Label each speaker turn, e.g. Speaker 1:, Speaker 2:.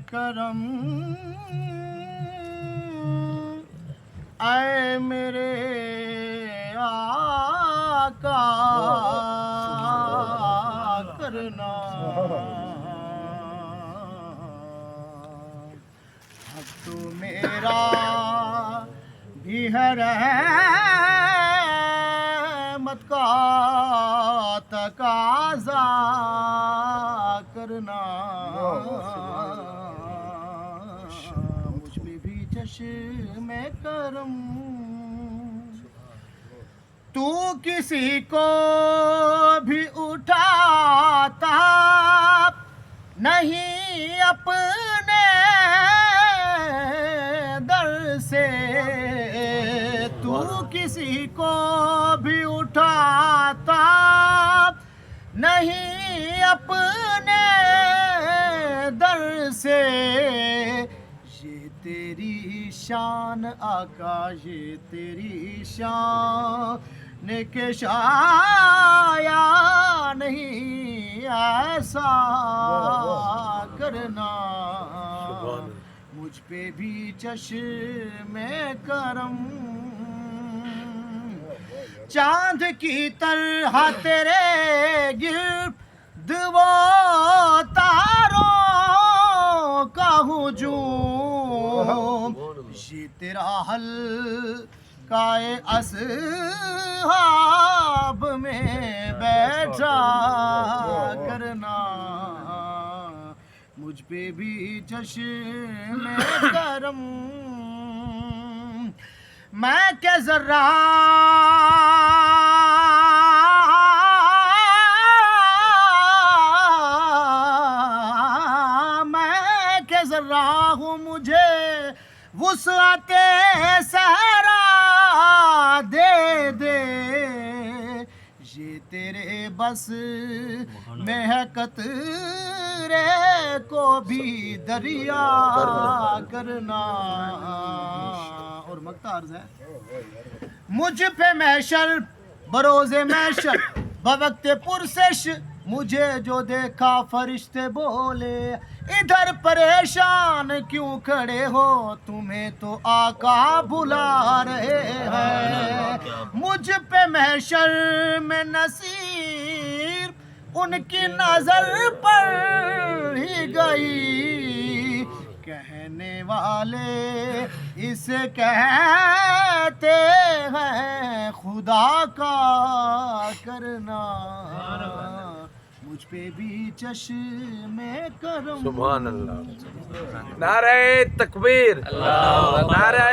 Speaker 1: کرم اے میرے آقا کرنا حق تو میرا بھی ہے رحمت کا تقاضا کرنا مجھ پہ بھی چشم کرم تو کسی کو بھی اٹھاتا نہیں اپنے در سے تو کسی کو بھی اٹھاتا نہیں اپنے در سے یہ تیری شان آقا یہ تیری شان کہ شایا نہیں ایسا کرنا مجھ پہ بھی چشم کرم چاند کی طرح تیرے گرد وہ تاروں کا ہجوم یہ تیرا حلقۂ اصحاب میں بیٹھا کرنا مجھ پہ بھی چشم کرم میں کہ ذرا ہوں مجھے وسعت صحرا دے دے یہ تیرے بس میں ہے قطرے کو بھی دریا کرنا اور مقطع عرض ہے مجھ پہ محشر بروز محشر بوقت پرسش مجھے جو دیکھا فرشتے بولے ادھر پریشان کیوں کھڑے ہو تمہیں تو آقا بلا رہے ہیں مجھ پہ محشر میں نصیر ان کی نظر پڑ ہی گئی کہنے والے اسے کہتے ہیں خدا کا کرنا مجھ پہ بھی چشم کرم
Speaker 2: سبحان اللہ نعرہ تکبیر نعرہ